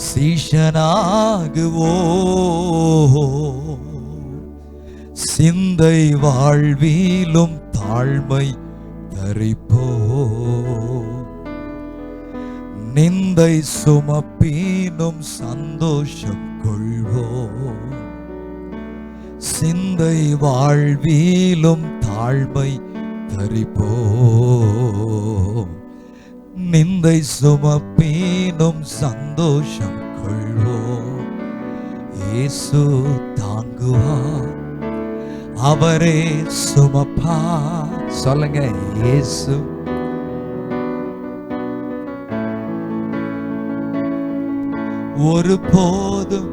சீஷனாகுவோ, சிந்தை வாழ்விலும் தாழ்மை தரிப்போ, நிந்தை சுமப்பீனும் சந்தோஷம் கொள்வோ, சிந்தை வாழ்விலும் தாழ்மை தரிப்போ, நிந்தை சுமப்பீனும் சந்தோஷம் கொள்வோ. இயேசு தாங்குவார், அவரே சுமப்பார். சொல்லுங்க, இயேசு ஒருபோதும்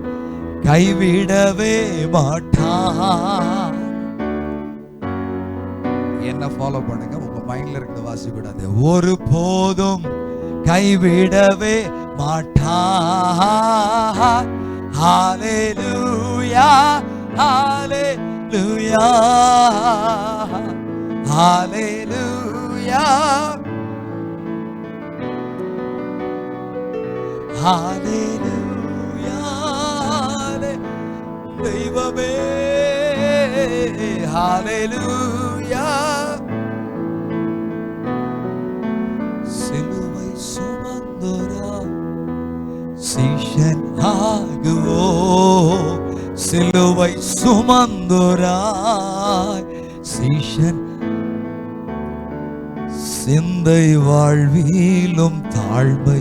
கைவிடவே மாட்டார். என்ன ஃபாலோ பண்ணுங்க, உங்க மைண்ட்ல இருக்கிற வாசி விடாது. ஒருபோதும் கைவிடவே மாட்டார். ஹalleluya, ஹalleluya, ஹalleluya, ஹalleluya, தெய்வமே ஹalleluya. சிலுவை சுமந்தோரா சீஷன் ஆகுவோ, சிலுவை சுமந்தோராய் சீஷன், சிந்தை வாழ்விலும் தாழ்மை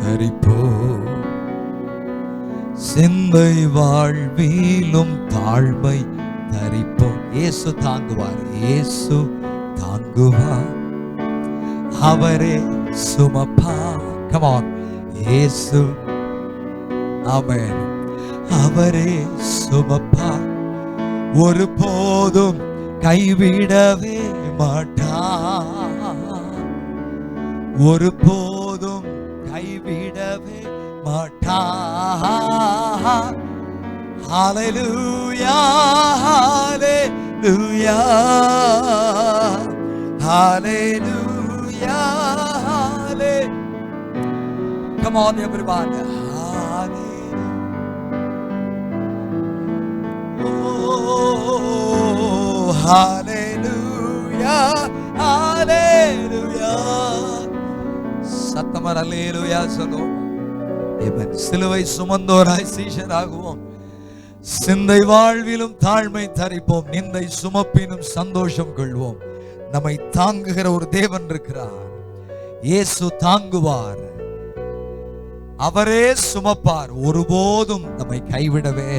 தரிப்போ, சிந்தை வாழ்விலும் தாழ்மை தரிப்போம். இயேசு தாங்குவார், இயேசு தாங்குவார், அவரே சுமப்பார். Come on, இயேசு, ஆமென், அவரே சுமப்பார். ஒருபோதும் கைவிடவே மாட்டார், ஒருபோதும் கைவிடவே மாட்டார். ஹalleluya, ஹalleluya, ஹalleluya, ஹalleluya. Come on everybody, hallelujah. Oh, hallelujah, hallelujah. சத்தமா ஹalleluya சொல்லுவோம். ஆமென். சிலுவை சுமந்தோராய் சீஷராகுவோம், சிந்தை வாழ்விலும் தாழ்மை தரிப்போம், நிந்தை சுமப்பினும் சந்தோஷம் கொள்வோம். நம்மை தாங்குகிற ஒரு தேவன் இருக்கிறார். இயேசு தாங்குவார், அவரே சுமப்பார், ஒருபோதும் நம்மை கைவிடவே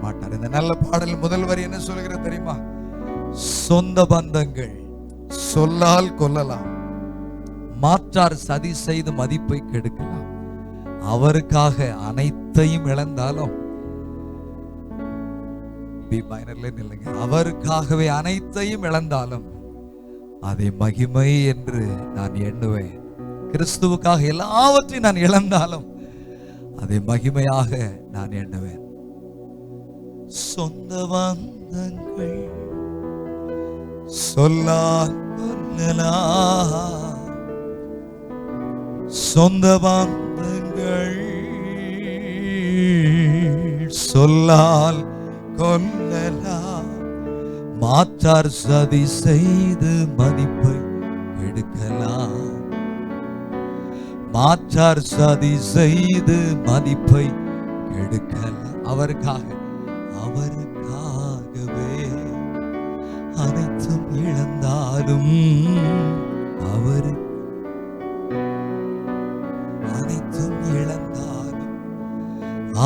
மாட்டார். இந்த நல்ல பாடல் முதல் வரி என்ன சொல்கிறது தெரியுமா? சொந்த பந்தங்கள் சொல்லால் கொல்லலாம், மாற்றார் சதி செய்து மதிப்பை கெடுக்கலாம், அவருக்காக அனைத்தையும் இழந்தாலும், அவருக்காகவே அனைத்தையும் இழந்தாலும் அதை மகிமை என்று நான் எண்ணுவேன். கிறிஸ்துவுக்காக எல்லாவற்றையும் நான் இழந்தாலும் அதை மகிமையாக நான் எண்ணுவேன். சொந்த பந்தங்கள் சொல்லால் கொல்லலாம், சொந்த பந்தங்கள் சொல்லால் கொல்லலாம், மாற்றார் சதி செய்து மதிப்பை எடுக்கலாம், மாற்றார் சதி செய்து மதிப்பை எடுக்கலாம். அவருக்காகவே அனைத்தும் இழந்தாலும், அவர் அனைத்தும் இழந்தாலும்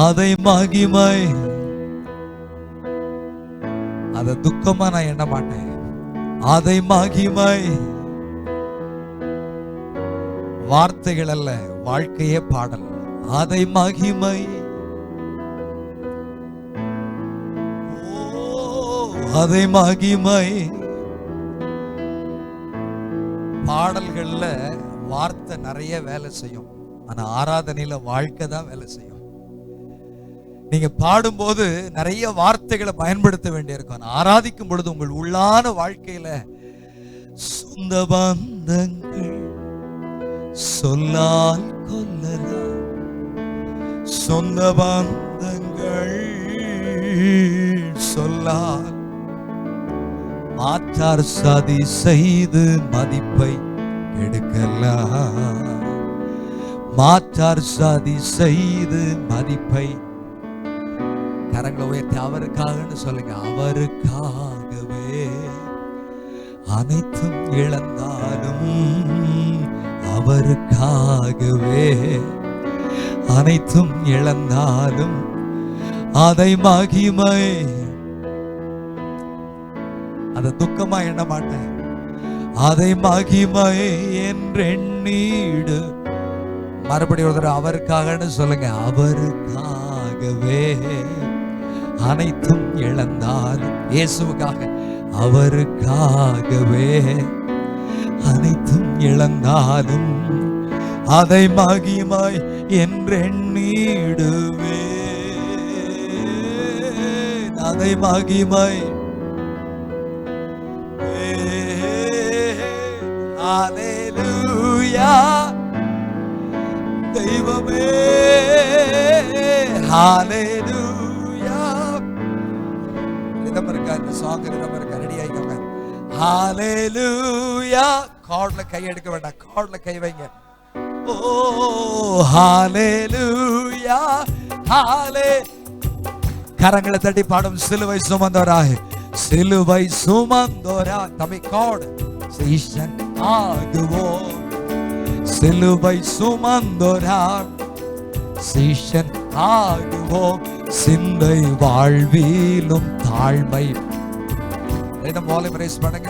அதை மகிமை, அதை துக்கமா நான் எண்ண மாட்டேன், அதை மகிமை. வார்த்தைகள் அல்ல, வாழ்க்கையே பாடல். அதை மகிமை, அதை மகிமை. பாடல்கள்ல வார்த்தை நிறைய வேலை செய்யும், ஆனா ஆராதனையில வாழ்க்கை தான் வேலை செய்யும். நீங்க பாடும்போது நிறைய வார்த்தைகளை பயன்படுத்த வேண்டியிருக்கும், ஆராதிக்கும் பொழுது உங்கள் உள்ளான வாழ்க்கையில சொந்த பந்தங்கள் சொல்லால் கொல்லலாம், சொந்த பந்தங்கள் சொல்லால் மாற்றார் சதி செய்து மதிப்பை எடுக்கலாம். மாற்றார் சதி செய்து மதிப்பை, கரங்களை உயர்த்தி அவருக்காக சொல்லுங்க. அவருக்காகவே அனைத்தும் இழந்தாலும், அவருக்காகவே அனைத்தும் இழந்தாலும் அதை மகிமை, அதை துக்கமா எண்ண மாட்டேன், அதை மகிமை என்றெண்ணீடு. மறுபடியும் ஒரு தடவை அவருக்காக சொல்லுங்க. அவருக்காகவே அனைத்தும் இழந்தாலும், இயேசுவுக்காக, அவருக்காகவே அனைத்தும் இழந்தாலும் அதை மகிமை என்றெண்ணீடுவே, அதை மகிமை. ஹல்லேலூயா தெய்வமே, ஹல்லேலூயா. ரிதம் இருக்கா? இந்த சாங் ரிதம் இருக்கா? ரெடி ஆயிக்கோங்க. ஹல்லேலூயா. கார்ட்ல கை எடுக்க வேண்டாம், கார்ட்ல கை வைங்க. ஓ ஹல்லேலூயா, ஹல்லே. கரங்களை தட்டி பாடும். சிலுவை சுமந்தோராய், சிலுவை சுமந்தோராய். தம்பி கார்டு சீஷன் ஆகுவோம். சிலுவை சுமந்தோராய் சீஷன் ஆகுவோம். சிந்தை வாழ்விலும் தாழ்மை. வால்யூம் ரைஸ் பண்ணுங்க.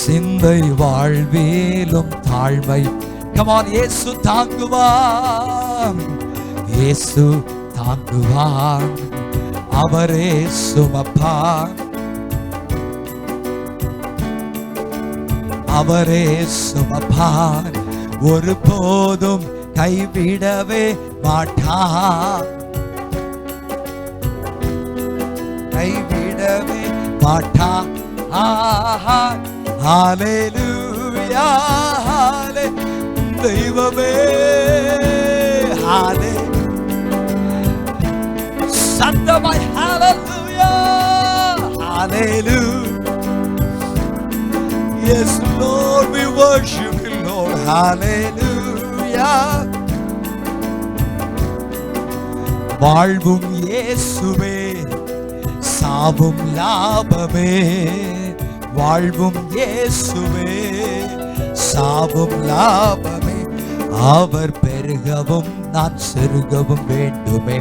சிந்தை வாழ்விலும் தாழ்மை. Come on, இயேசு தாங்குவார், இயேசு தாங்குவார், அவரே சுமப்பார், அவரே சுமப்பார். ஒரு போதும் கைவிடவே மாட்டார், கைவிடவே மாட்டார். ஹல்லேலூயா, ஹல்லே தெய்வமே, ஹல்லே. சத்தமாய் ஹல்லேலூயா, ஹல்லேலூயா. Yes Lord, we worship you Lord, hallelujah. வாழ்வும் இயேசுவே, சாவும் லாபமே. வாழ்வும் இயேசுவே, சாவும் லாபமே. அவர் பெருகவும் நான் சிறுகவும் வேண்டுமே,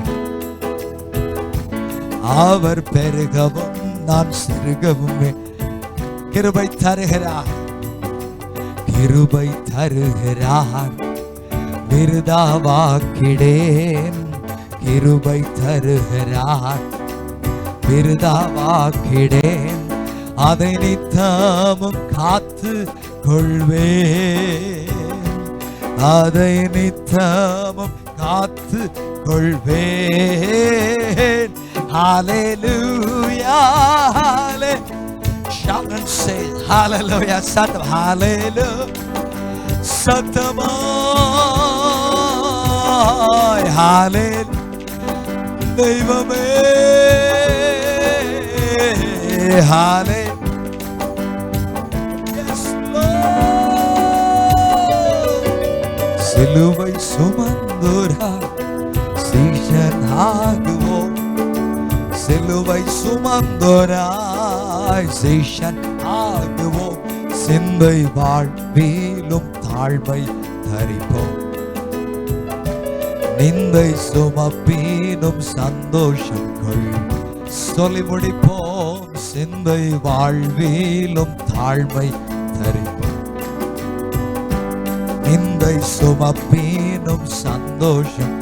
அவர் பெருகவும் நான் சிறுகவும். கிருபை தருகிறார், கிருபை தருகிறார், விருதாவாக்கிடேன். கிருபை தருகிறார், விருதாவாக்கிடேன். அதை நித்தமும் காத்து கொள்வேன், அதை நித்தமும் காத்து கொள்வேன். ஹல்லேலூயா, ஹல்லே. Shout and say hallelujah, satam hallelujah, satamay hallelujah, தெய்வமே, hallelujah. Yes Lord. சிலுவை சுமந்தோராய் சீஷன் ஆகுவோம், சிலுவை சுமந்தோராய் சீஷன் ஆகுவோம். சிந்தை வாழ்விலும் தாழ்மை தரிப்போம், நிந்தை சுமப்பீனும் சந்தோஷம் கொள். சொல்லி முடிப்போம். சிந்தை வாழ்விலும் தாழ்மை தரிப்போம், நிந்தை சுமப்பீனும் சந்தோஷம்.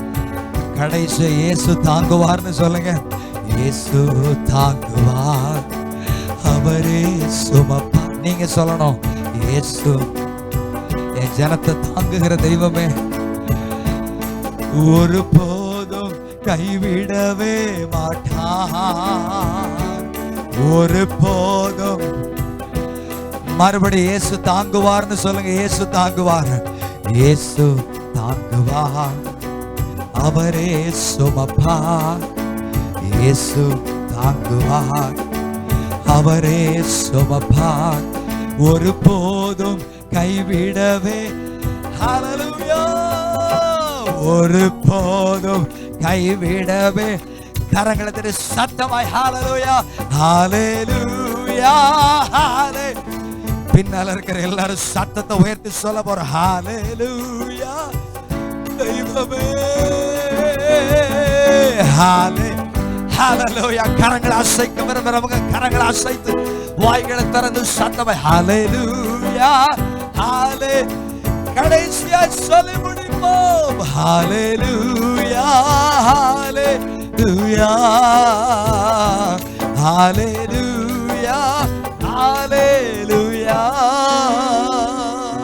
கடைசி இயேசு தாங்குவார்னு சொல்லுங்க. இயேசு தாங்குவார், அவரே சுமப்பார். நீங்க சொல்லணும், இயேசு என் ஜனத்தை தாங்குகிற தெய்வமே, ஒரு போதும் கைவிடவே மாட்டார், ஒரு போதும். மறுபடி இயேசு தாங்குவார்னு சொல்லுங்க. இயேசு தாங்குவார், இயேசு தாங்குவார், அவரே சுமப்பார், இயேசு தாங்குவார், அவரே சுமப்பார், ஒரு போதும் கைவிடவே ஹல்லேலூயா, ஒரு போதும் கைவிடவே. கரங்களை தட்டி சத்தமாய் ஹல்லேலூயா ஹல்லேலூயா ஹல்லே. பின்னால இருக்கிற எல்லாரும் சத்தத்தை உயர்த்தி சொல்ல போற ஹல்லேலூயா தெய்வமே ஹல்லே ஹல்லேலூயா. கரங்களை அசைக்க விரும்புறவங்க கரங்களை அசைத்து வாய்களை திறந்து சத்தமாய் ஹல்லேலூயா ஹல்லே. கடைசியா சொல்லி முடிப்போம் ஹல்லேலூயா ஹல்லேலூயா ஹல்லேலூயா ஹல்லேலூயா.